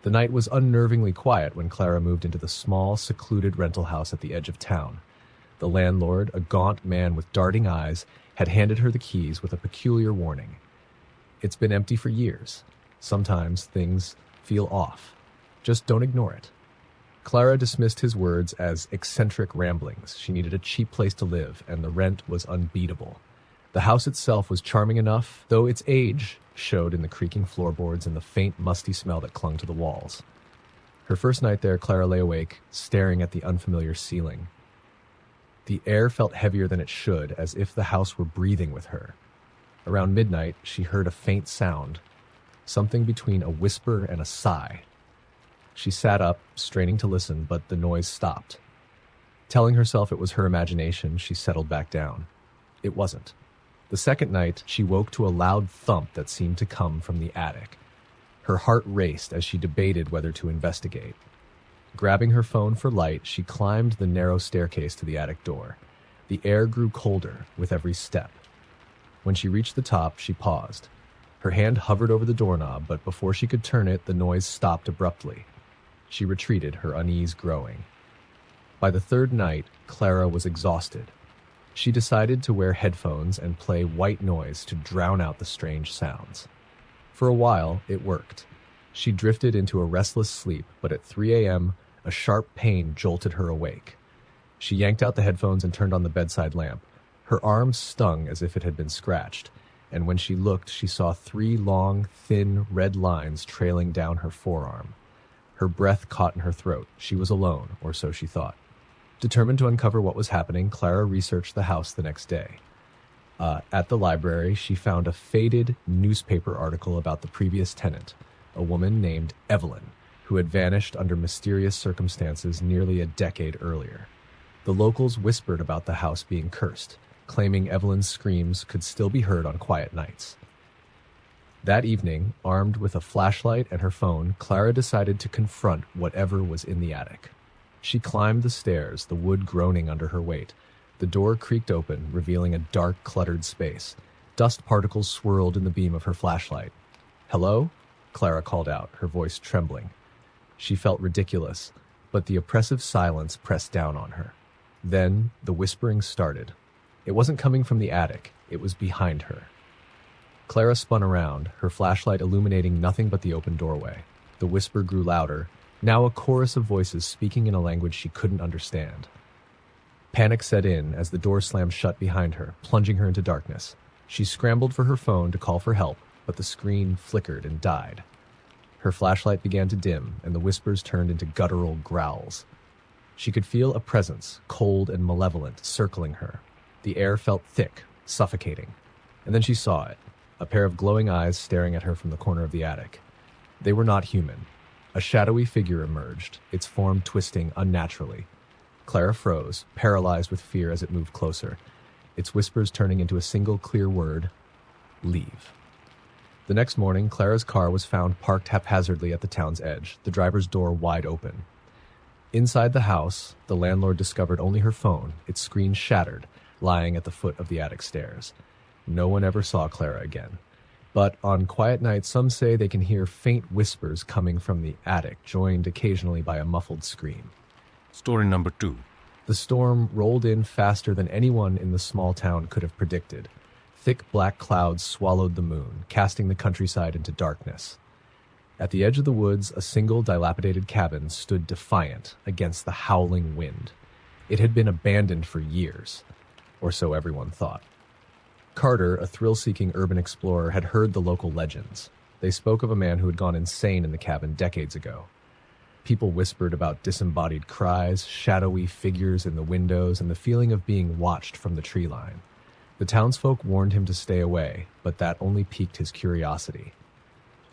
The night was unnervingly quiet when Clara moved into the small, secluded rental house at the edge of town. The landlord, a gaunt man with darting eyes, had handed her the keys with a peculiar warning. It's been empty for years. Sometimes things feel off. Just don't ignore it. Clara dismissed his words as eccentric ramblings. She needed a cheap place to live, and the rent was unbeatable. The house itself was charming enough, though its age showed in the creaking floorboards and the faint, musty smell that clung to the walls. Her first night there, Clara lay awake, staring at the unfamiliar ceiling. The air felt heavier than it should, as if the house were breathing with her. Around midnight, she heard a faint sound, something between a whisper and a sigh. She sat up, straining to listen, but the noise stopped. Telling herself it was her imagination, she settled back down. It wasn't. The second night, she woke to a loud thump that seemed to come from the attic. Her heart raced as she debated whether to investigate. Grabbing her phone for light, she climbed the narrow staircase to the attic door. The air grew colder with every step. When she reached the top, she paused. Her hand hovered over the doorknob, but before she could turn it, the noise stopped abruptly. She retreated, her unease growing. By the third night, Clara was exhausted. She decided to wear headphones and play white noise to drown out the strange sounds. For a while, it worked. She drifted into a restless sleep, but at 3 a.m., a sharp pain jolted her awake. She yanked out the headphones and turned on the bedside lamp. Her arm stung as if it had been scratched, and when she looked, she saw 3 long, thin, red lines trailing down her forearm. Her breath caught in her throat. She was alone, or so she thought. Determined to uncover what was happening, Clara researched the house the next day. At the library, she found a faded newspaper article about the previous tenant, a woman named Evelyn, who had vanished under mysterious circumstances nearly a decade earlier. The locals whispered about the house being cursed, claiming Evelyn's screams could still be heard on quiet nights. That evening, armed with a flashlight and her phone, Clara decided to confront whatever was in the attic. She climbed the stairs, the wood groaning under her weight. The door creaked open, revealing a dark, cluttered space. Dust particles swirled in the beam of her flashlight. "Hello?" Clara called out, her voice trembling. She felt ridiculous, but the oppressive silence pressed down on her. Then the whispering started. It wasn't coming from the attic, it was behind her. Clara spun around, her flashlight illuminating nothing but the open doorway. The whisper grew louder, now a chorus of voices speaking in a language she couldn't understand. Panic set in as the door slammed shut behind her, plunging her into darkness. She scrambled for her phone to call for help, but the screen flickered and died. Her flashlight began to dim, and the whispers turned into guttural growls. She could feel a presence, cold and malevolent, circling her. The air felt thick, suffocating. And then she saw it, a pair of glowing eyes staring at her from the corner of the attic. They were not human. A shadowy figure emerged, its form twisting unnaturally. Clara froze, paralyzed with fear as it moved closer, its whispers turning into a single clear word: leave. The next morning, Clara's car was found parked haphazardly at the town's edge, the driver's door wide open. Inside the house, the landlord discovered only her phone, its screen shattered, lying at the foot of the attic stairs. No one ever saw Clara again. But on quiet nights, some say they can hear faint whispers coming from the attic, joined occasionally by a muffled scream. Story number 2. The storm rolled in faster than anyone in the small town could have predicted. Thick black clouds swallowed the moon, casting the countryside into darkness. At the edge of the woods, a single dilapidated cabin stood defiant against the howling wind. It had been abandoned for years, or so everyone thought. Carter, a thrill-seeking urban explorer, had heard the local legends. They spoke of a man who had gone insane in the cabin decades ago. People whispered about disembodied cries, shadowy figures in the windows, and the feeling of being watched from the tree line. The townsfolk warned him to stay away, but that only piqued his curiosity.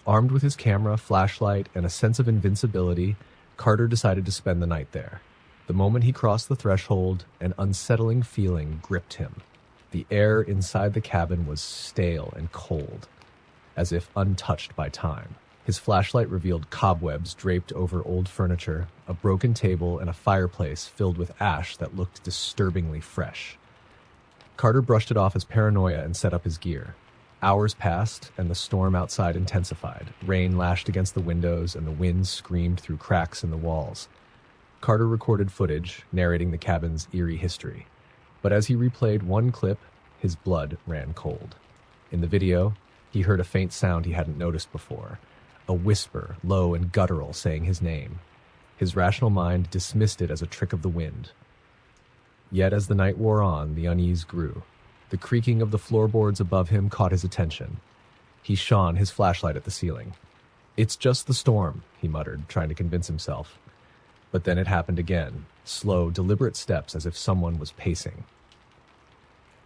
Armed with his camera, flashlight, and a sense of invincibility, Carter decided to spend the night there. The moment he crossed the threshold, an unsettling feeling gripped him. The air inside the cabin was stale and cold, as if untouched by time. His flashlight revealed cobwebs draped over old furniture, a broken table, and a fireplace filled with ash that looked disturbingly fresh. Carter brushed it off as paranoia and set up his gear. Hours passed, and the storm outside intensified. Rain lashed against the windows, and the wind screamed through cracks in the walls. Carter recorded footage, narrating the cabin's eerie history. But as he replayed one clip, his blood ran cold. In the video, he heard a faint sound he hadn't noticed before, a whisper, low and guttural, saying his name. His rational mind dismissed it as a trick of the wind. Yet as the night wore on, the unease grew. The creaking of the floorboards above him caught his attention. He shone his flashlight at the ceiling. "It's just the storm," he muttered, trying to convince himself. But then it happened again, slow, deliberate steps as if someone was pacing.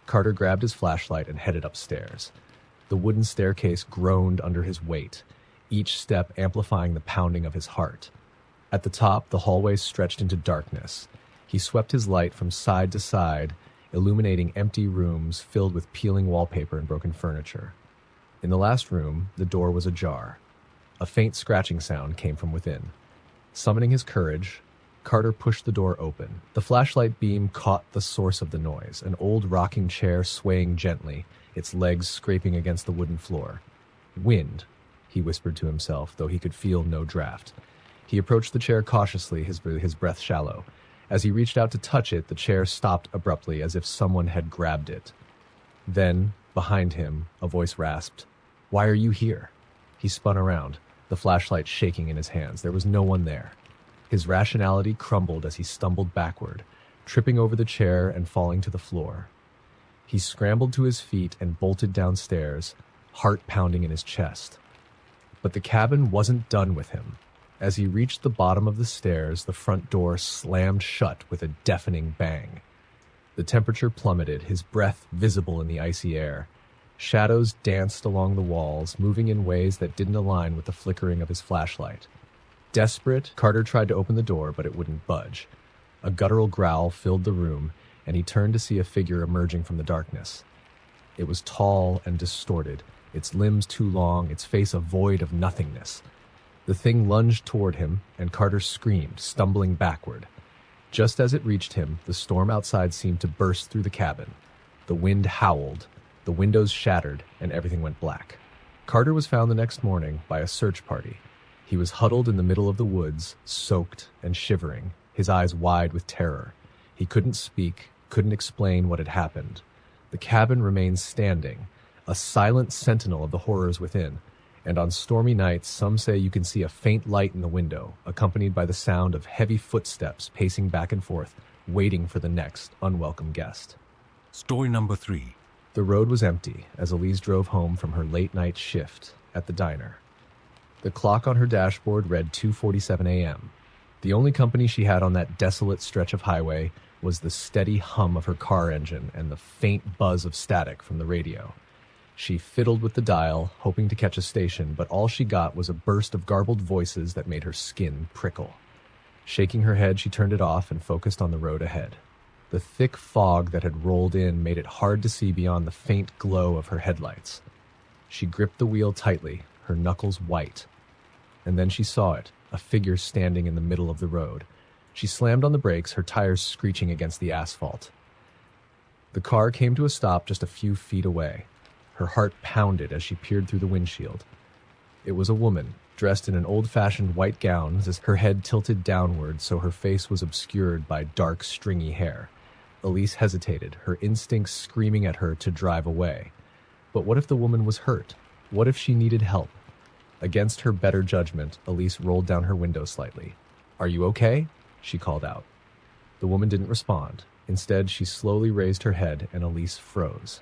Carter grabbed his flashlight and headed upstairs. The wooden staircase groaned under his weight, each step amplifying the pounding of his heart. At the top, the hallway stretched into darkness. He swept his light from side to side, illuminating empty rooms filled with peeling wallpaper and broken furniture. In the last room, the door was ajar. A faint scratching sound came from within. Summoning his courage, Carter pushed the door open. The flashlight beam caught the source of the noise, an old rocking chair swaying gently, its legs scraping against the wooden floor. "Wind," he whispered to himself, though he could feel no draft. He approached the chair cautiously, his breath shallow. As he reached out to touch it, the chair stopped abruptly, as if someone had grabbed it. Then, behind him, a voice rasped, "Why are you here?" He spun around, the flashlight shaking in his hands. There was no one there. His rationality crumbled as he stumbled backward, tripping over the chair and falling to the floor. He scrambled to his feet and bolted downstairs, heart pounding in his chest. But the cabin wasn't done with him. As he reached the bottom of the stairs, the front door slammed shut with a deafening bang. The temperature plummeted, his breath visible in the icy air. Shadows danced along the walls, moving in ways that didn't align with the flickering of his flashlight. Desperate, Carter tried to open the door, but it wouldn't budge. A guttural growl filled the room, and he turned to see a figure emerging from the darkness. It was tall and distorted, its limbs too long, its face a void of nothingness. The thing lunged toward him, and Carter screamed, stumbling backward. Just as it reached him, the storm outside seemed to burst through the cabin. The wind howled, the windows shattered, and everything went black. Carter was found the next morning by a search party. He was huddled in the middle of the woods, soaked and shivering, his eyes wide with terror. He couldn't speak, couldn't explain what had happened. The cabin remained standing, a silent sentinel of the horrors within. And on stormy nights, some say you can see a faint light in the window, accompanied by the sound of heavy footsteps pacing back and forth, waiting for the next unwelcome guest. Story number 3. The road was empty as Elise drove home from her late-night shift at the diner. The clock on her dashboard read 2:47 a.m. The only company she had on that desolate stretch of highway was the steady hum of her car engine and the faint buzz of static from the radio. She fiddled with the dial, hoping to catch a station, but all she got was a burst of garbled voices that made her skin prickle. Shaking her head, she turned it off and focused on the road ahead. The thick fog that had rolled in made it hard to see beyond the faint glow of her headlights. She gripped the wheel tightly, her knuckles white. And then she saw it, a figure standing in the middle of the road. She slammed on the brakes, her tires screeching against the asphalt. The car came to a stop just a few feet away. Her heart pounded as she peered through the windshield. It was a woman, dressed in an old-fashioned white gown, her head tilted downward so her face was obscured by dark, stringy hair. Elise hesitated, her instincts screaming at her to drive away. But what if the woman was hurt? What if she needed help? Against her better judgment, Elise rolled down her window slightly. "Are you okay?" she called out. The woman didn't respond. Instead, she slowly raised her head, and Elise froze.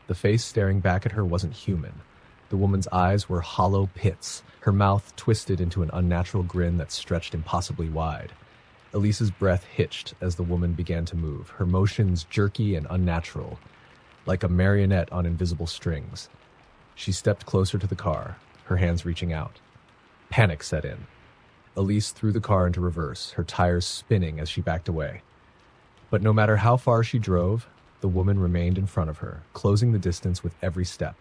The face staring back at her wasn't human. The woman's eyes were hollow pits, her mouth twisted into an unnatural grin that stretched impossibly wide. Elise's breath hitched as the woman began to move, her motions jerky and unnatural, like a marionette on invisible strings. She stepped closer to the car, her hands reaching out. Panic set in. Elise threw the car into reverse, her tires spinning as she backed away. But no matter how far she drove, the woman remained in front of her, closing the distance with every step.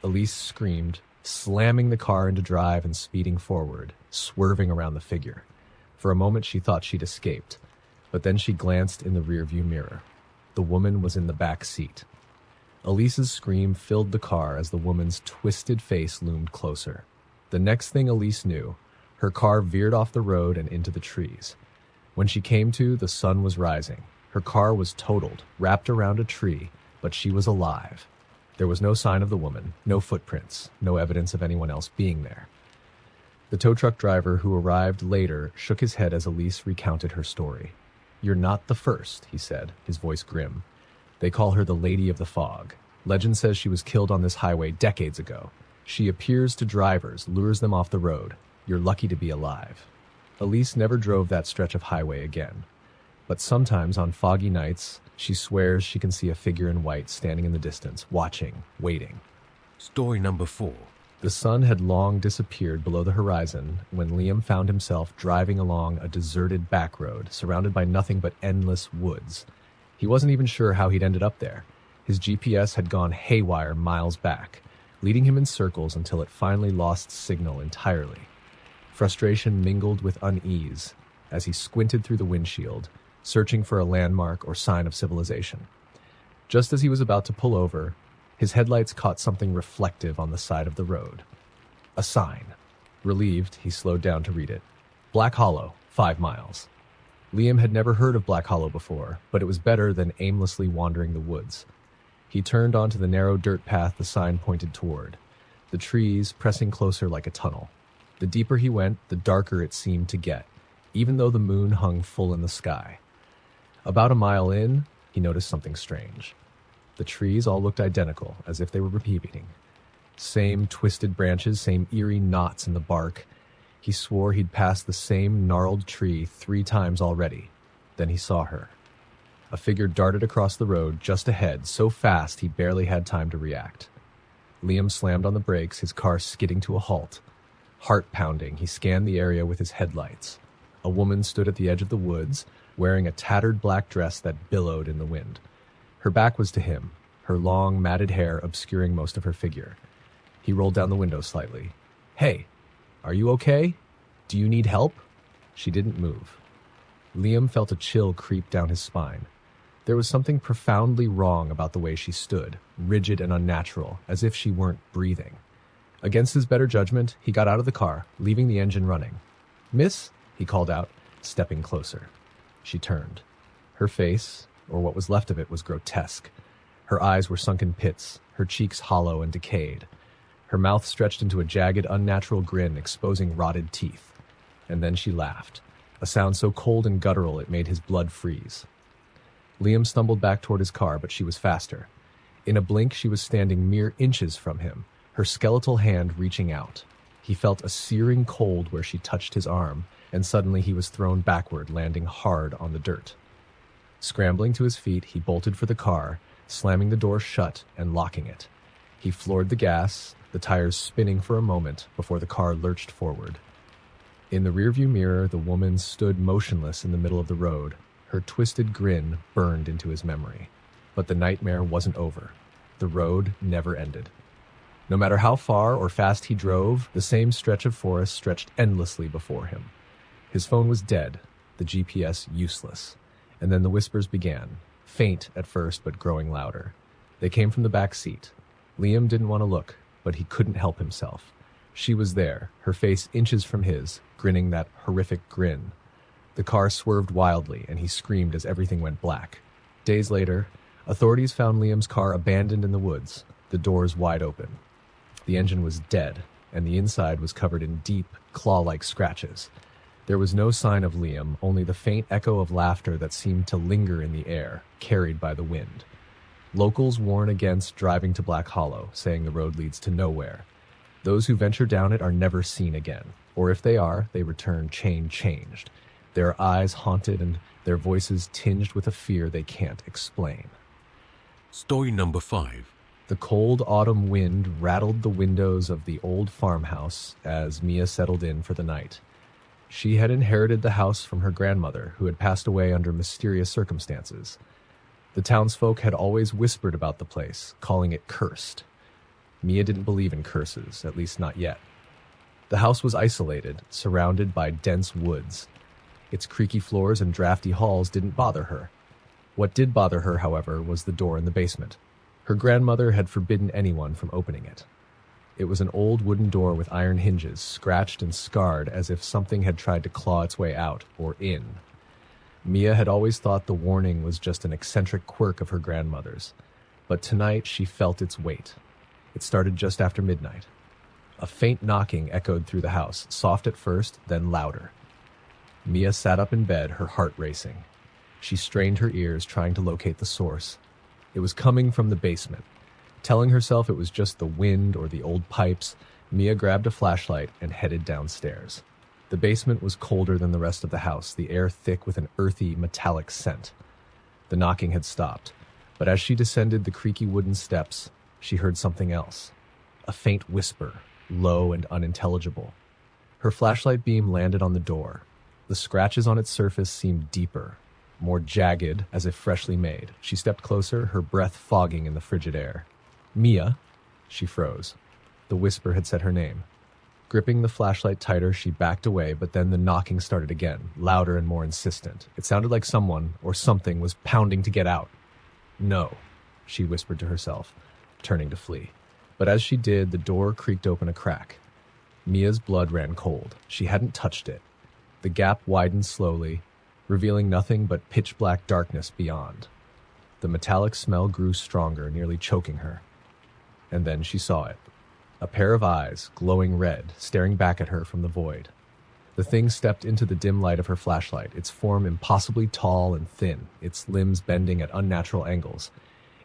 Elise screamed, slamming the car into drive and speeding forward, swerving around the figure. For a moment she thought she'd escaped, but then she glanced in the rearview mirror. The woman was in the back seat. Elise's scream filled the car as the woman's twisted face loomed closer. The next thing Elise knew, her car veered off the road and into the trees. When she came to, the sun was rising. Her car was totaled, wrapped around a tree, but she was alive. There was no sign of the woman, no footprints, no evidence of anyone else being there. The tow truck driver, who arrived later, shook his head as Elise recounted her story. "You're not the first," he said, his voice grim. "They call her the Lady of the Fog. Legend says she was killed on this highway decades ago. She appears to drivers, lures them off the road. You're lucky to be alive." Elise never drove that stretch of highway again. But sometimes on foggy nights, she swears she can see a figure in white standing in the distance, watching, waiting. Story number 4. The sun had long disappeared below the horizon when Liam found himself driving along a deserted back road, surrounded by nothing but endless woods. He wasn't even sure how he'd ended up there. His GPS had gone haywire miles back, leading him in circles until it finally lost signal entirely. Frustration mingled with unease as he squinted through the windshield, searching for a landmark or sign of civilization. Just as he was about to pull over, his headlights caught something reflective on the side of the road. A sign. Relieved, he slowed down to read it. Black Hollow, 5 miles. Liam had never heard of Black Hollow before, but it was better than aimlessly wandering the woods. He turned onto the narrow dirt path the sign pointed toward, the trees pressing closer like a tunnel. The deeper he went, the darker it seemed to get, even though the moon hung full in the sky. About a mile in, he noticed something strange. The trees all looked identical, as if they were repeating. Same twisted branches, same eerie knots in the bark. He swore he'd passed the same gnarled tree 3 times already. Then he saw her. A figure darted across the road just ahead, so fast he barely had time to react. Liam slammed on the brakes, his car skidding to a halt. Heart pounding, he scanned the area with his headlights. A woman stood at the edge of the woods, wearing a tattered black dress that billowed in the wind. Her back was to him, her long, matted hair obscuring most of her figure. He rolled down the window slightly. "Hey, are you okay? Do you need help?" She didn't move. Liam felt a chill creep down his spine. There was something profoundly wrong about the way she stood, rigid and unnatural, as if she weren't breathing. Against his better judgment, he got out of the car, leaving the engine running. "Miss?" he called out, stepping closer. She turned. Her face, or what was left of it, was grotesque. Her eyes were sunken pits, her cheeks hollow and decayed. Her mouth stretched into a jagged, unnatural grin, exposing rotted teeth. And then she laughed, a sound so cold and guttural it made his blood freeze. Liam stumbled back toward his car, but she was faster. In a blink, she was standing mere inches from him, her skeletal hand reaching out. He felt a searing cold where she touched his arm, and suddenly he was thrown backward, landing hard on the dirt. Scrambling to his feet, he bolted for the car, slamming the door shut and locking it. He floored the gas, the tires spinning for a moment before the car lurched forward. In the rearview mirror, the woman stood motionless in the middle of the road. Her twisted grin burned into his memory. But the nightmare wasn't over. The road never ended. No matter how far or fast he drove, the same stretch of forest stretched endlessly before him. His phone was dead, the GPS useless. And then the whispers began, faint at first but growing louder. They came from the back seat. Liam didn't want to look, but he couldn't help himself. She was there, her face inches from his, grinning that horrific grin. The car swerved wildly, and he screamed as everything went black. Days later, authorities found Liam's car abandoned in the woods, the doors wide open. The engine was dead, and the inside was covered in deep, claw-like scratches. There was no sign of Liam, only the faint echo of laughter that seemed to linger in the air, carried by the wind. Locals warn against driving to Black Hollow, saying the road leads to nowhere. Those who venture down it are never seen again, or if they are, they return chain-changed, their eyes haunted and their voices tinged with a fear they can't explain. Story number 5. The cold autumn wind rattled the windows of the old farmhouse as Mia settled in for the night. She had inherited the house from her grandmother, who had passed away under mysterious circumstances. The townsfolk had always whispered about the place, calling it cursed. Mia didn't believe in curses, at least not yet. The house was isolated, surrounded by dense woods. Its creaky floors and drafty halls didn't bother her. What did bother her, however, was the door in the basement. Her grandmother had forbidden anyone from opening it. It was an old wooden door with iron hinges, scratched and scarred as if something had tried to claw its way out or in. Mia had always thought the warning was just an eccentric quirk of her grandmother's, but tonight she felt its weight. It started just after midnight. A faint knocking echoed through the house, soft at first, then louder. Mia sat up in bed, her heart racing. She strained her ears, trying to locate the source. It was coming from the basement. Telling herself it was just the wind or the old pipes, Mia grabbed a flashlight and headed downstairs. The basement was colder than the rest of the house, the air thick with an earthy, metallic scent. The knocking had stopped, but as she descended the creaky wooden steps, she heard something else. A faint whisper, low and unintelligible. Her flashlight beam landed on the door. The scratches on its surface seemed deeper, more jagged, as if freshly made. She stepped closer, her breath fogging in the frigid air. "Mia?" She froze. The whisper had said her name. Gripping the flashlight tighter, she backed away, but then the knocking started again, louder and more insistent. It sounded like someone, or something, was pounding to get out. "No," she whispered to herself, turning to flee. But as she did, the door creaked open a crack. Mia's blood ran cold. She hadn't touched it. The gap widened slowly, revealing nothing but pitch-black darkness beyond. The metallic smell grew stronger, nearly choking her. And then she saw it. A pair of eyes, glowing red, staring back at her from the void. The thing stepped into the dim light of her flashlight, its form impossibly tall and thin, its limbs bending at unnatural angles.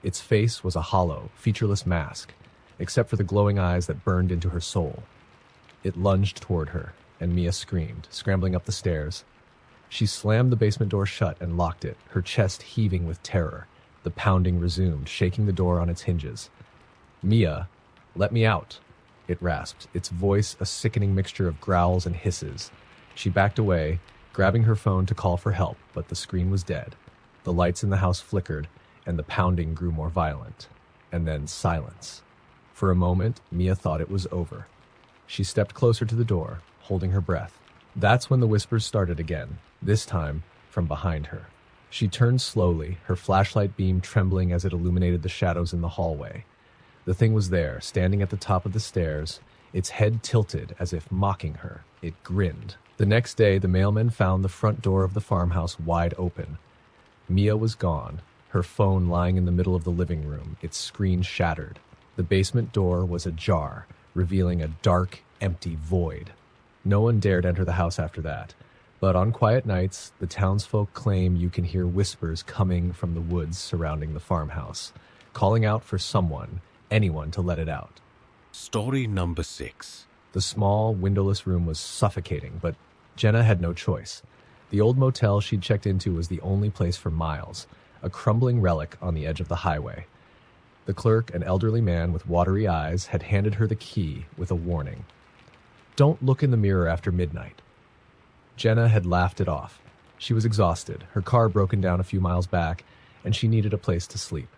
Its face was a hollow, featureless mask, except for the glowing eyes that burned into her soul. It lunged toward her, and Mia screamed, scrambling up the stairs. She slammed the basement door shut and locked it, her chest heaving with terror. The pounding resumed, shaking the door on its hinges. "Mia, let me out," it rasped, its voice a sickening mixture of growls and hisses. She backed away, grabbing her phone to call for help, but the screen was dead. The lights in the house flickered, and the pounding grew more violent. And then silence. For a moment, Mia thought it was over. She stepped closer to the door, holding her breath. That's when the whispers started again, this time from behind her. She turned slowly, her flashlight beam trembling as it illuminated the shadows in the hallway. The thing was there, standing at the top of the stairs, its head tilted as if mocking her. It grinned. The next day, the mailman found the front door of the farmhouse wide open. Mia was gone, her phone lying in the middle of the living room, its screen shattered. The basement door was ajar, revealing a dark, empty void. No one dared enter the house after that, but on quiet nights, the townsfolk claim you can hear whispers coming from the woods surrounding the farmhouse, calling out for someone, anyone to let it out. Story number 6. The small, windowless room was suffocating, but Jenna had no choice. The old motel she'd checked into was the only place for miles, a crumbling relic on the edge of the highway. The clerk, an elderly man with watery eyes, had handed her the key with a warning. "Don't look in the mirror after midnight." Jenna had laughed it off. She was exhausted, her car broken down a few miles back, and she needed a place to sleep.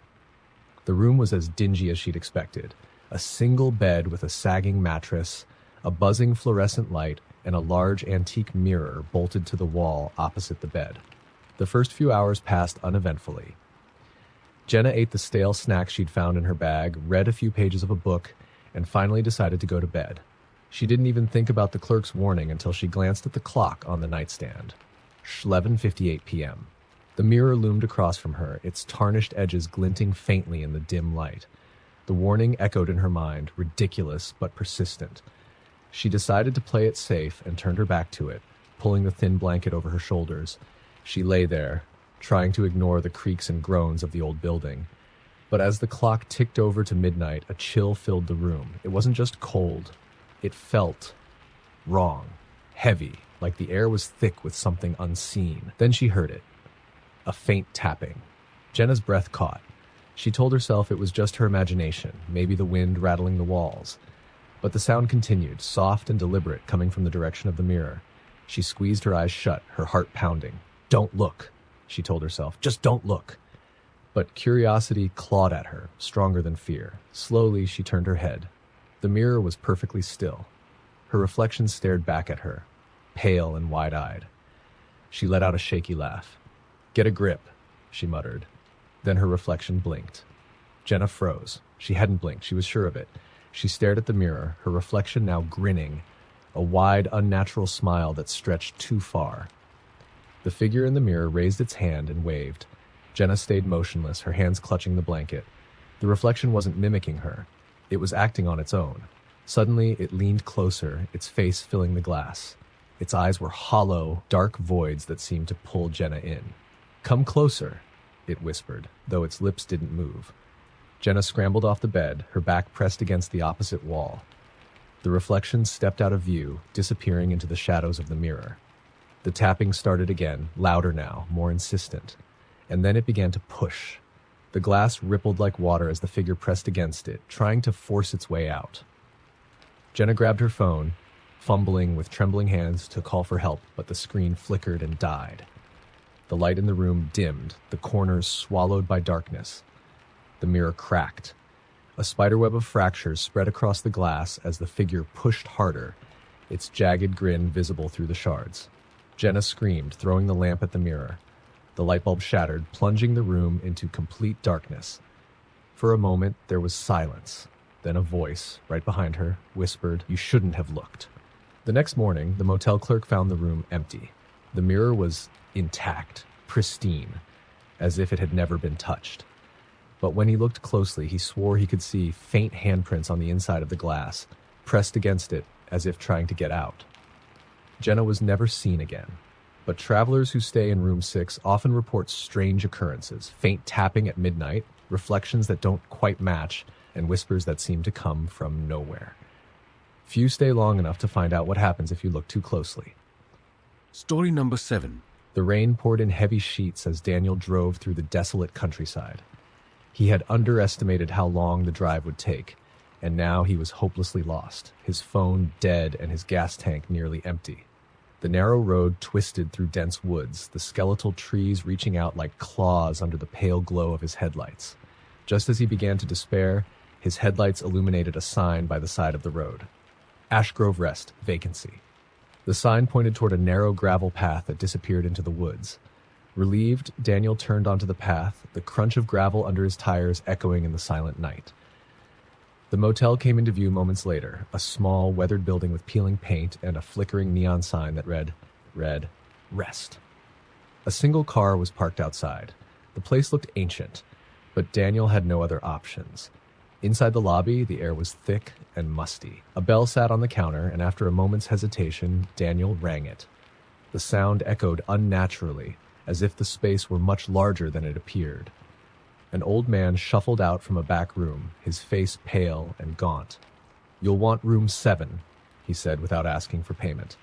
The room was as dingy as she'd expected. A single bed with a sagging mattress, a buzzing fluorescent light, and a large antique mirror bolted to the wall opposite the bed. The first few hours passed uneventfully. Jenna ate the stale snacks she'd found in her bag, read a few pages of a book, and finally decided to go to bed. She didn't even think about the clerk's warning until she glanced at the clock on the nightstand. 11:58 p.m. The mirror loomed across from her, its tarnished edges glinting faintly in the dim light. The warning echoed in her mind, ridiculous but persistent. She decided to play it safe and turned her back to it, pulling the thin blanket over her shoulders. She lay there, trying to ignore the creaks and groans of the old building. But as the clock ticked over to midnight, a chill filled the room. It wasn't just cold. It felt wrong, heavy, like the air was thick with something unseen. Then she heard it. A faint tapping. Jenna's breath caught. She told herself it was just her imagination, maybe the wind rattling the walls. But the sound continued, soft and deliberate, coming from the direction of the mirror. She squeezed her eyes shut, her heart pounding. "Don't look," she told herself. "Just don't look." But curiosity clawed at her, stronger than fear. Slowly, she turned her head. The mirror was perfectly still. Her reflection stared back at her, pale and wide-eyed. She let out a shaky laugh. "Get a grip," she muttered. Then her reflection blinked. Jenna froze. She hadn't blinked. She was sure of it. She stared at the mirror, her reflection now grinning, a wide, unnatural smile that stretched too far. The figure in the mirror raised its hand and waved. Jenna stayed motionless, her hands clutching the blanket. The reflection wasn't mimicking her. It was acting on its own. Suddenly, it leaned closer, its face filling the glass. Its eyes were hollow, dark voids that seemed to pull Jenna in. "Come closer," it whispered, though its lips didn't move. Jenna scrambled off the bed, her back pressed against the opposite wall. The reflection stepped out of view, disappearing into the shadows of the mirror. The tapping started again, louder now, more insistent. And then it began to push. The glass rippled like water as the figure pressed against it, trying to force its way out. Jenna grabbed her phone, fumbling with trembling hands to call for help, but the screen flickered and died. The light in the room dimmed, the corners swallowed by darkness. The mirror cracked. A spiderweb of fractures spread across the glass as the figure pushed harder, its jagged grin visible through the shards. Jenna screamed, throwing the lamp at the mirror. The light bulb shattered, plunging the room into complete darkness. For a moment, there was silence. Then a voice, right behind her, whispered, "You shouldn't have looked." The next morning, the motel clerk found the room empty. The mirror was intact, pristine, as if it had never been touched. But when he looked closely, he swore he could see faint handprints on the inside of the glass, pressed against it as if trying to get out. Jenna was never seen again, but travelers who stay in room 6 often report strange occurrences, faint tapping at midnight, reflections that don't quite match, and whispers that seem to come from nowhere. Few stay long enough to find out what happens if you look too closely. Story number 7. The rain poured in heavy sheets as Daniel drove through the desolate countryside. He had underestimated how long the drive would take, and now he was hopelessly lost, his phone dead and his gas tank nearly empty. The narrow road twisted through dense woods, the skeletal trees reaching out like claws under the pale glow of his headlights. Just as he began to despair, his headlights illuminated a sign by the side of the road. Ashgrove Rest, vacancy. The sign pointed toward a narrow gravel path that disappeared into the woods. Relieved, Daniel turned onto the path, the crunch of gravel under his tires echoing in the silent night. The motel came into view moments later, a small, weathered building with peeling paint and a flickering neon sign that read, Rest. A single car was parked outside. The place looked ancient, but Daniel had no other options. Inside the lobby, the air was thick and musty. A bell sat on the counter, and after a moment's hesitation, Daniel rang it. The sound echoed unnaturally, as if the space were much larger than it appeared. An old man shuffled out from a back room, his face pale and gaunt. "You'll want room 7, he said without asking for payment.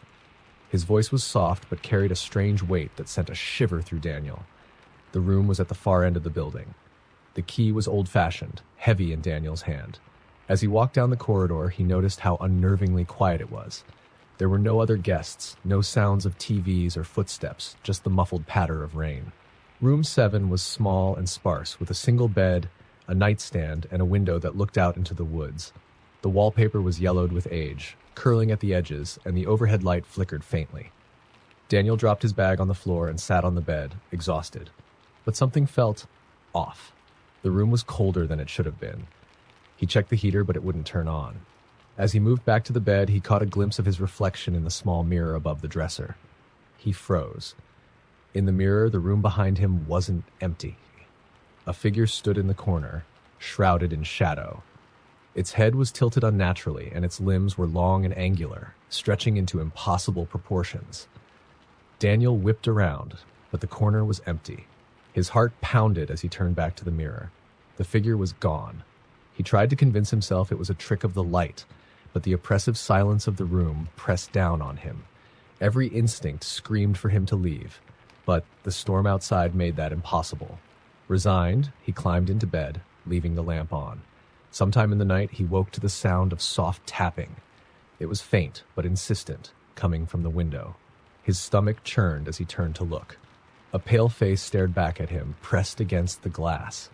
His voice was soft but carried a strange weight that sent a shiver through Daniel. The room was at the far end of the building. The key was old-fashioned, heavy in Daniel's hand. As he walked down the corridor, he noticed how unnervingly quiet it was. There were no other guests, no sounds of TVs or footsteps, just the muffled patter of rain. Room 7 was small and sparse, with a single bed, a nightstand, and a window that looked out into the woods. The wallpaper was yellowed with age, curling at the edges, and the overhead light flickered faintly. Daniel dropped his bag on the floor and sat on the bed, exhausted. But something felt off. The room was colder than it should have been. He checked the heater, but it wouldn't turn on. As he moved back to the bed, he caught a glimpse of his reflection in the small mirror above the dresser. He froze. In the mirror, the room behind him wasn't empty. A figure stood in the corner, shrouded in shadow. Its head was tilted unnaturally, and its limbs were long and angular, stretching into impossible proportions. Daniel whipped around, but the corner was empty. His heart pounded as he turned back to the mirror. The figure was gone. He tried to convince himself it was a trick of the light, but the oppressive silence of the room pressed down on him. Every instinct screamed for him to leave, but the storm outside made that impossible. Resigned, he climbed into bed, leaving the lamp on. Sometime in the night, he woke to the sound of soft tapping. It was faint, but insistent, coming from the window. His stomach churned as he turned to look. A pale face stared back at him, pressed against the glass.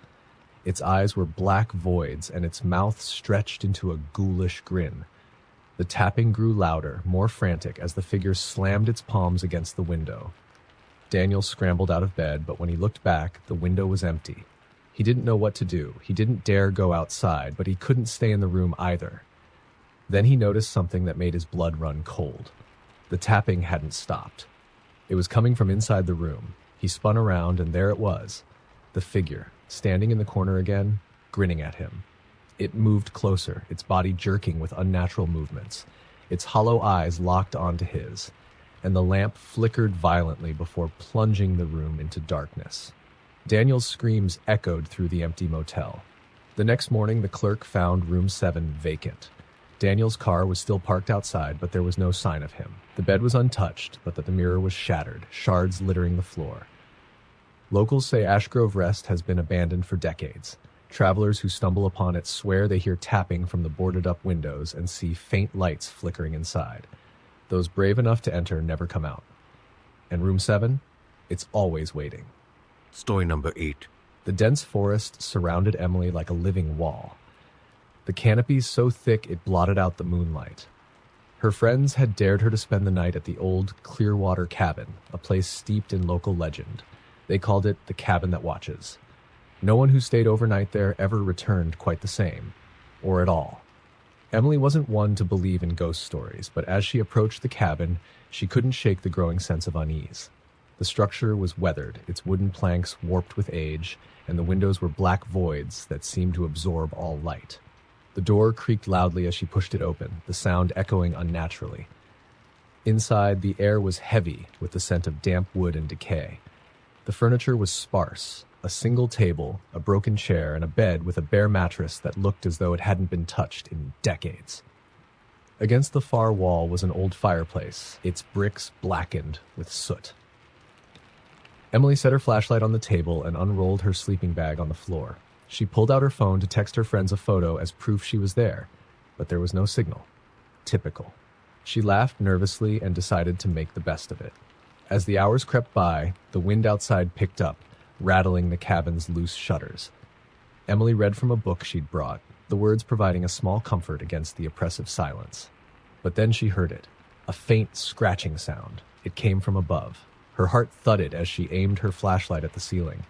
Its eyes were black voids, and its mouth stretched into a ghoulish grin. The tapping grew louder, more frantic, as the figure slammed its palms against the window. Daniel scrambled out of bed, but when he looked back, the window was empty. He didn't know what to do. He didn't dare go outside, but he couldn't stay in the room either. Then he noticed something that made his blood run cold. The tapping hadn't stopped. It was coming from inside the room. He spun around, and there it was, the figure, standing in the corner again, grinning at him. It moved closer, its body jerking with unnatural movements. Its hollow eyes locked onto his, and the lamp flickered violently before plunging the room into darkness. Daniel's screams echoed through the empty motel. The next morning, the clerk found room 7 vacant. Daniel's car was still parked outside, but there was no sign of him. The bed was untouched, but the mirror was shattered, shards littering the floor. Locals say Ashgrove Rest has been abandoned for decades. Travelers who stumble upon it swear they hear tapping from the boarded-up windows and see faint lights flickering inside. Those brave enough to enter never come out. And room 7? It's always waiting. Story number 8. The dense forest surrounded Emily like a living wall. The canopies so thick it blotted out the moonlight. Her friends had dared her to spend the night at the old Clearwater Cabin, a place steeped in local legend. They called it the Cabin That Watches. No one who stayed overnight there ever returned quite the same, or at all. Emily wasn't one to believe in ghost stories, but as she approached the cabin, she couldn't shake the growing sense of unease. The structure was weathered, its wooden planks warped with age, and the windows were black voids that seemed to absorb all light. The door creaked loudly as she pushed it open, the sound echoing unnaturally. Inside, the air was heavy with the scent of damp wood and decay. The furniture was sparse. A single table, a broken chair, and a bed with a bare mattress that looked as though it hadn't been touched in decades. Against the far wall was an old fireplace, its bricks blackened with soot. Emily set her flashlight on the table and unrolled her sleeping bag on the floor. She pulled out her phone to text her friends a photo as proof she was there, but there was no signal. Typical. She laughed nervously and decided to make the best of it. As the hours crept by, the wind outside picked up, rattling the cabin's loose shutters. Emily read from a book she'd brought, the words providing a small comfort against the oppressive silence. But then she heard it, a faint scratching sound. It came from above. Her heart thudded as she aimed her flashlight at the ceiling.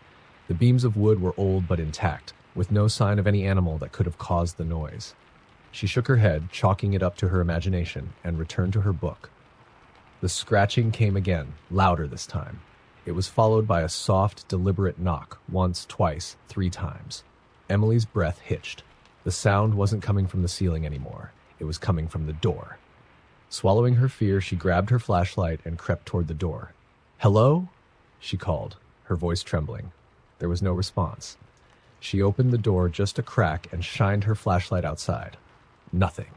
The beams of wood were old but intact, with no sign of any animal that could have caused the noise. She shook her head, chalking it up to her imagination, and returned to her book. The scratching came again, louder this time. It was followed by a soft, deliberate knock, once, twice, 3 times. Emily's breath hitched. The sound wasn't coming from the ceiling anymore. It was coming from the door. Swallowing her fear, she grabbed her flashlight and crept toward the door. "Hello?" she called, her voice trembling. There was no response. She opened the door just a crack and shined her flashlight outside. Nothing.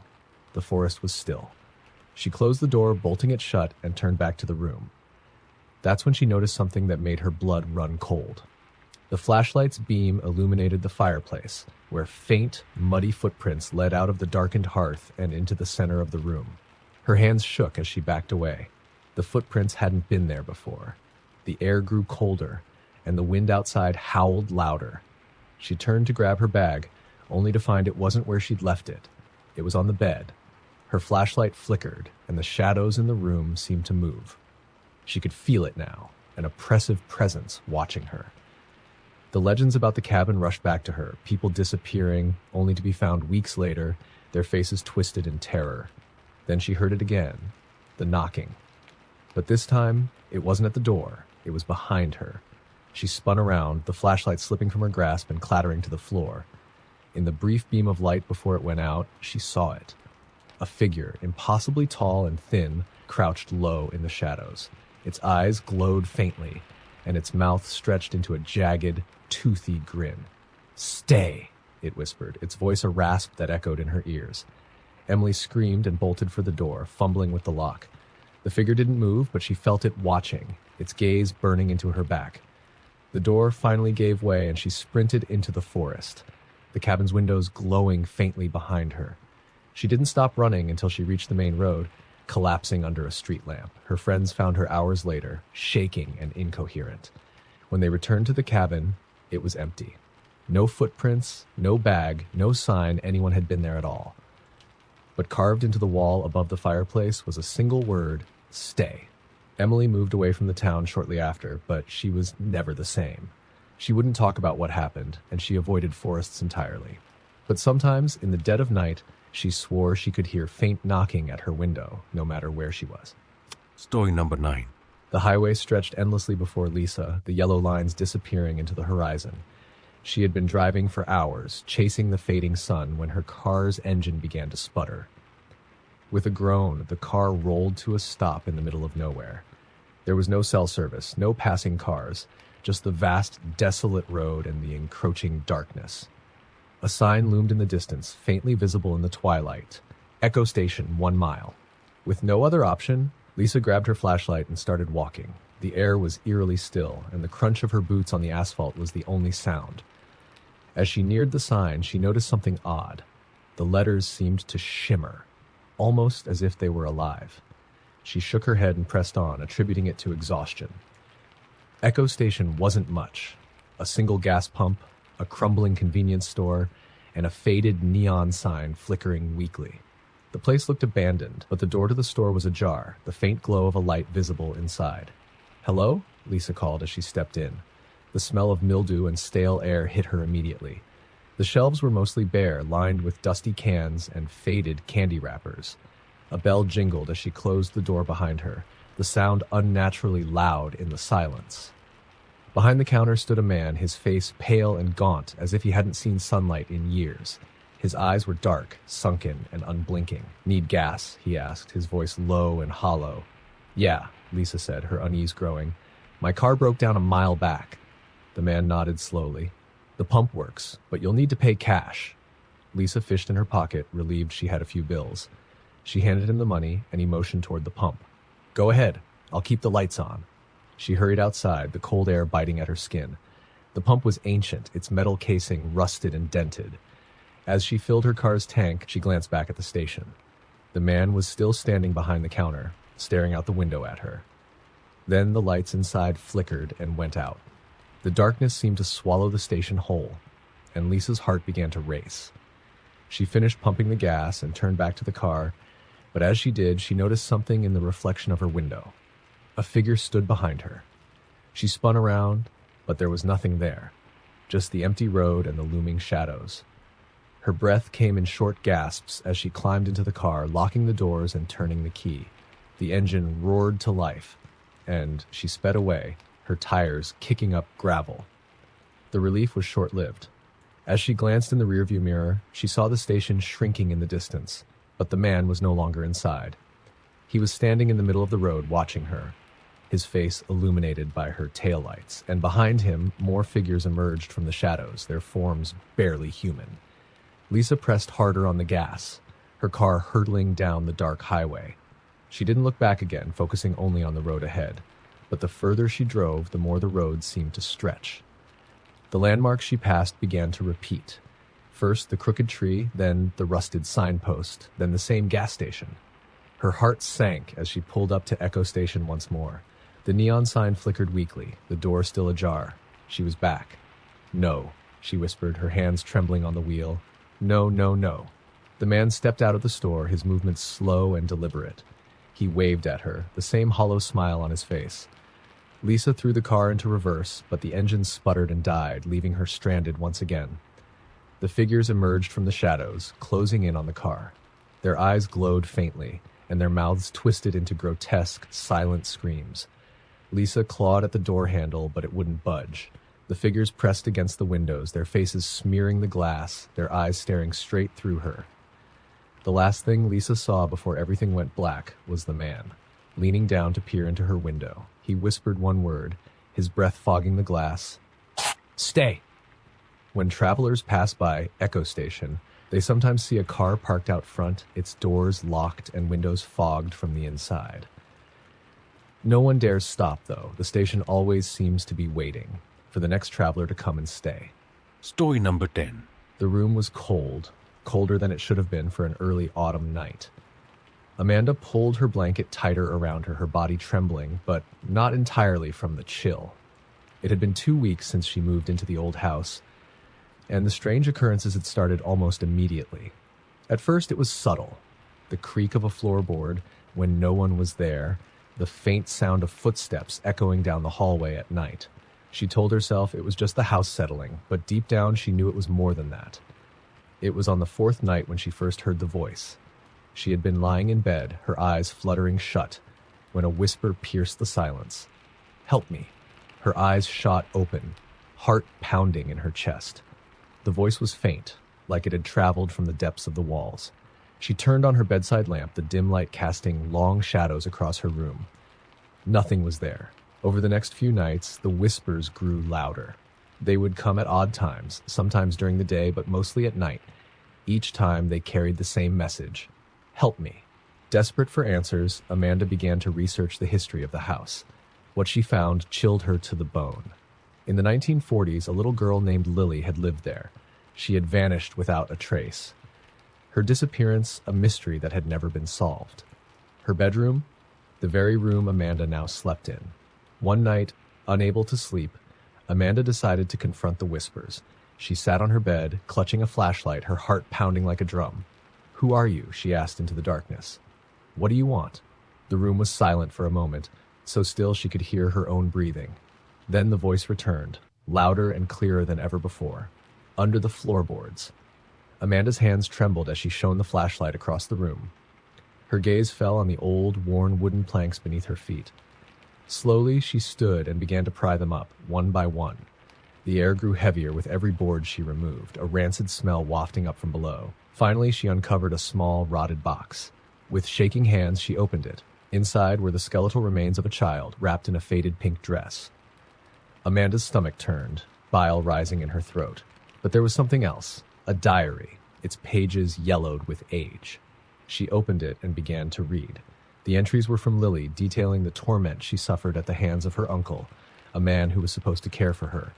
The forest was still. She closed the door, bolting it shut, and turned back to the room. That's when she noticed something that made her blood run cold. The flashlight's beam illuminated the fireplace, where faint, muddy footprints led out of the darkened hearth and into the center of the room. Her hands shook as she backed away. The footprints hadn't been there before. The air grew colder, and the wind outside howled louder. She turned to grab her bag, only to find it wasn't where she'd left it. It was on the bed. Her flashlight flickered, and the shadows in the room seemed to move. She could feel it now, an oppressive presence watching her. The legends about the cabin rushed back to her, people disappearing, only to be found weeks later, their faces twisted in terror. Then she heard it again, the knocking. But this time, it wasn't at the door, it was behind her. She spun around, the flashlight slipping from her grasp and clattering to the floor. In the brief beam of light before it went out, she saw it. A figure, impossibly tall and thin, crouched low in the shadows. Its eyes glowed faintly, and its mouth stretched into a jagged, toothy grin. "Stay," it whispered, its voice a rasp that echoed in her ears. Emily screamed and bolted for the door, fumbling with the lock. The figure didn't move, but she felt it watching, its gaze burning into her back. The door finally gave way, and she sprinted into the forest, the cabin's windows glowing faintly behind her. She didn't stop running until she reached the main road, collapsing under a street lamp. Her friends found her hours later, shaking and incoherent. When they returned to the cabin, it was empty. No footprints, no bag, no sign anyone had been there at all. But carved into the wall above the fireplace was a single word, "Stay." Emily moved away from the town shortly after, but she was never the same. She wouldn't talk about what happened, and she avoided forests entirely. But sometimes, in the dead of night, she swore she could hear faint knocking at her window, no matter where she was. Story number 9. The highway stretched endlessly before Lisa, the yellow lines disappearing into the horizon. She had been driving for hours, chasing the fading sun, when her car's engine began to sputter. With a groan, the car rolled to a stop in the middle of nowhere. There was no cell service, no passing cars, just the vast, desolate road and the encroaching darkness. A sign loomed in the distance, faintly visible in the twilight. Echo Station, 1 mile. With no other option, Lisa grabbed her flashlight and started walking. The air was eerily still, and the crunch of her boots on the asphalt was the only sound. As she neared the sign, she noticed something odd. The letters seemed to shimmer, almost as if they were alive. She shook her head and pressed on, attributing it to exhaustion. Echo Station wasn't much. A single gas pump, a crumbling convenience store, and a faded neon sign flickering weakly. The place looked abandoned, but the door to the store was ajar, the faint glow of a light visible inside. "Hello?" Lisa called as she stepped in. The smell of mildew and stale air hit her immediately. The shelves were mostly bare, lined with dusty cans and faded candy wrappers. A bell jingled as she closed the door behind her, the sound unnaturally loud in the silence. Behind the counter stood a man, his face pale and gaunt, as if he hadn't seen sunlight in years. His eyes were dark, sunken, and unblinking. "Need gas?" he asked, his voice low and hollow. "Yeah," Lisa said, her unease growing. "My car broke down a mile back." The man nodded slowly. "The pump works, but you'll need to pay cash." Lisa fished in her pocket, relieved she had a few bills. She handed him the money, and he motioned toward the pump. "Go ahead. I'll keep the lights on." She hurried outside, the cold air biting at her skin. The pump was ancient, its metal casing rusted and dented. As she filled her car's tank, she glanced back at the station. The man was still standing behind the counter, staring out the window at her. Then the lights inside flickered and went out. The darkness seemed to swallow the station whole, and Lisa's heart began to race. She finished pumping the gas and turned back to the car, but as she did, she noticed something in the reflection of her window. A figure stood behind her. She spun around, but there was nothing there, just the empty road and the looming shadows. Her breath came in short gasps as she climbed into the car, locking the doors and turning the key. The engine roared to life, and she sped away, her tires kicking up gravel. The relief was short-lived. As she glanced in the rearview mirror, she saw the station shrinking in the distance, but the man was no longer inside. He was standing in the middle of the road watching her, his face illuminated by her taillights, and behind him more figures emerged from the shadows, their forms barely human. Lisa pressed harder on the gas, her car hurtling down the dark highway. She didn't look back again, focusing only on the road ahead. But the further she drove, the more the road seemed to stretch. The landmarks she passed began to repeat. First the crooked tree, then the rusted signpost, then the same gas station. Her heart sank as she pulled up to Echo Station once more. The neon sign flickered weakly, the door still ajar. She was back. "No," she whispered, her hands trembling on the wheel. "No, no, no." The man stepped out of the store, his movements slow and deliberate. He waved at her, the same hollow smile on his face. Lisa threw the car into reverse, but the engine sputtered and died, leaving her stranded once again. The figures emerged from the shadows, closing in on the car. Their eyes glowed faintly, and their mouths twisted into grotesque, silent screams. Lisa clawed at the door handle, but it wouldn't budge. The figures pressed against the windows, their faces smearing the glass, their eyes staring straight through her. The last thing Lisa saw before everything went black was the man, leaning down to peer into her window. He whispered one word, his breath fogging the glass. "Stay!" When travelers pass by Echo Station, they sometimes see a car parked out front, its doors locked and windows fogged from the inside. No one dares stop, though. The station always seems to be waiting for the next traveler to come and stay. Story number 10. The room was cold, colder than it should have been for an early autumn night. Amanda pulled her blanket tighter around her, her body trembling, but not entirely from the chill. It had been 2 weeks since she moved into the old house, and the strange occurrences had started almost immediately. At first it was subtle, the creak of a floorboard when no one was there, the faint sound of footsteps echoing down the hallway at night. She told herself it was just the house settling, but deep down she knew it was more than that. It was on the fourth night when she first heard the voice. She had been lying in bed, her eyes fluttering shut, when a whisper pierced the silence. "Help me." Her eyes shot open, heart pounding in her chest. The voice was faint, like it had traveled from the depths of the walls. She turned on her bedside lamp, the dim light casting long shadows across her room. Nothing was there. Over the next few nights, the whispers grew louder. They would come at odd times, sometimes during the day, but mostly at night. Each time they carried the same message: "Help me." Desperate for answers, Amanda began to research the history of the house. What she found chilled her to the bone. In the 1940s, a little girl named Lily had lived there. She had vanished without a trace. Her disappearance, a mystery that had never been solved. Her bedroom, the very room Amanda now slept in. One night, unable to sleep, Amanda decided to confront the whispers. She sat on her bed, clutching a flashlight, her heart pounding like a drum. "Who are you?" she asked into the darkness. "What do you want?" The room was silent for a moment, so still she could hear her own breathing. Then the voice returned, louder and clearer than ever before. "Under the floorboards." Amanda's hands trembled as she shone the flashlight across the room. Her gaze fell on the old, worn wooden planks beneath her feet. Slowly, she stood and began to pry them up, one by one. The air grew heavier with every board she removed, a rancid smell wafting up from below. Finally, she uncovered a small, rotted box. With shaking hands, she opened it. Inside were the skeletal remains of a child, wrapped in a faded pink dress. Amanda's stomach turned, bile rising in her throat. But there was something else, a diary, its pages yellowed with age. She opened it and began to read. The entries were from Lily, detailing the torment she suffered at the hands of her uncle, a man who was supposed to care for her.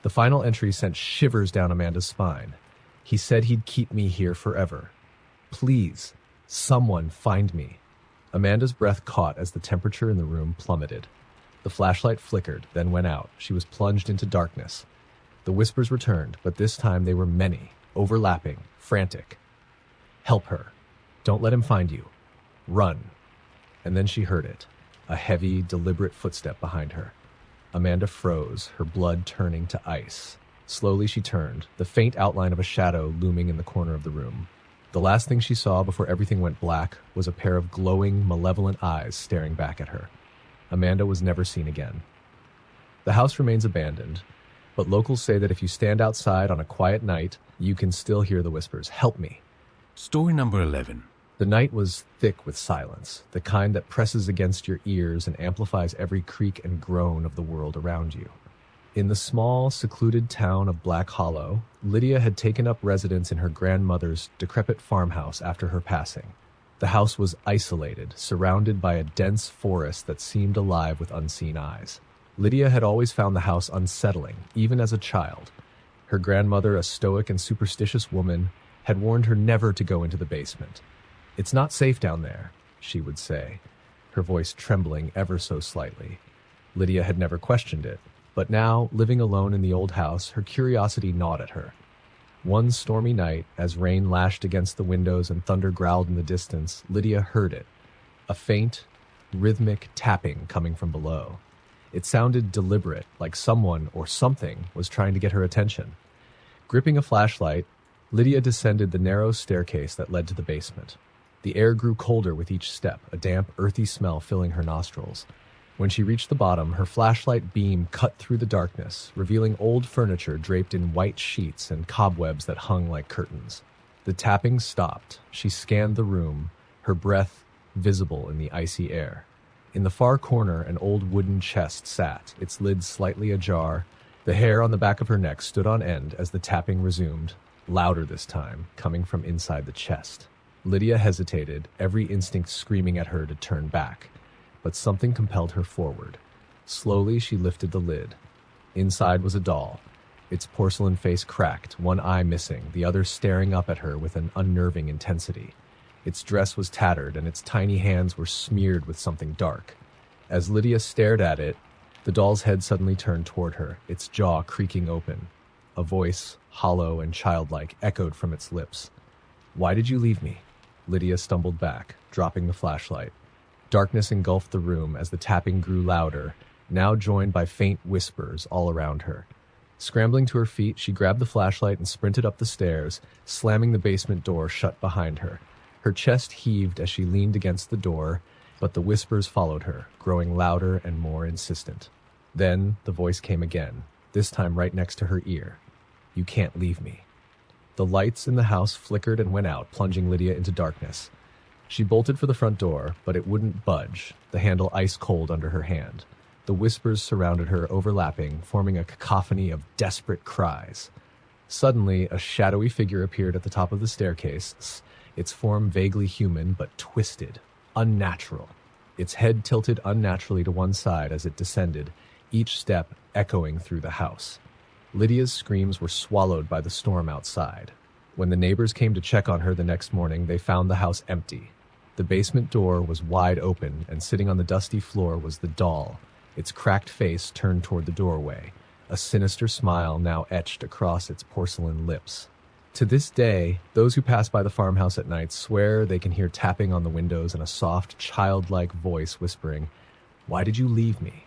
The final entry sent shivers down Amanda's spine. "He said he'd keep me here forever. Please, someone find me." Amanda's breath caught as the temperature in the room plummeted. The flashlight flickered, then went out. She was plunged into darkness. The whispers returned, but this time they were many, overlapping, frantic. "Help her. Don't let him find you. Run." And then she heard it, a heavy, deliberate footstep behind her. Amanda froze, her blood turning to ice. Slowly she turned, the faint outline of a shadow looming in the corner of the room. The last thing she saw before everything went black was a pair of glowing, malevolent eyes staring back at her. Amanda was never seen again. The house remains abandoned, but locals say that if you stand outside on a quiet night, you can still hear the whispers, "Help me." Story number 11. The night was thick with silence, the kind that presses against your ears and amplifies every creak and groan of the world around you. In the small, secluded town of Black Hollow, Lydia had taken up residence in her grandmother's decrepit farmhouse after her passing. The house was isolated, surrounded by a dense forest that seemed alive with unseen eyes. Lydia had always found the house unsettling, even as a child. Her grandmother, a stoic and superstitious woman, had warned her never to go into the basement. "It's not safe down there," she would say, her voice trembling ever so slightly. Lydia had never questioned it, but now, living alone in the old house, her curiosity gnawed at her. One stormy night, as rain lashed against the windows and thunder growled in the distance, Lydia heard it, a faint, rhythmic tapping coming from below. It sounded deliberate, like someone or something was trying to get her attention. Gripping a flashlight, Lydia descended the narrow staircase that led to the basement. The air grew colder with each step, a damp, earthy smell filling her nostrils. When she reached the bottom, her flashlight beam cut through the darkness, revealing old furniture draped in white sheets and cobwebs that hung like curtains. The tapping stopped. She scanned the room, her breath visible in the icy air. In the far corner, an old wooden chest sat, its lid slightly ajar. The hair on the back of her neck stood on end as the tapping resumed, louder this time, coming from inside the chest. Lydia hesitated, every instinct screaming at her to turn back, but something compelled her forward. Slowly, she lifted the lid. Inside was a doll, its porcelain face cracked, one eye missing, the other staring up at her with an unnerving intensity. Its dress was tattered, and its tiny hands were smeared with something dark. As Lydia stared at it, the doll's head suddenly turned toward her, its jaw creaking open. A voice, hollow and childlike, echoed from its lips. "Why did you leave me?" Lydia stumbled back, dropping the flashlight. Darkness engulfed the room as the tapping grew louder, now joined by faint whispers all around her. Scrambling to her feet, she grabbed the flashlight and sprinted up the stairs, slamming the basement door shut behind her. Her chest heaved as she leaned against the door, but the whispers followed her, growing louder and more insistent. Then the voice came again, this time right next to her ear. "You can't leave me." The lights in the house flickered and went out, plunging Lydia into darkness. She bolted for the front door, but it wouldn't budge, the handle ice cold under her hand. The whispers surrounded her, overlapping, forming a cacophony of desperate cries. Suddenly, a shadowy figure appeared at the top of the staircase, its form vaguely human but twisted, unnatural. Its head tilted unnaturally to one side as it descended, each step echoing through the house. Lydia's screams were swallowed by the storm outside. When the neighbors came to check on her the next morning, they found the house empty. The basement door was wide open, and sitting on the dusty floor was the doll, its cracked face turned toward the doorway, a sinister smile now etched across its porcelain lips. To this day, those who pass by the farmhouse at night swear they can hear tapping on the windows and a soft, childlike voice whispering, "Why did you leave me?"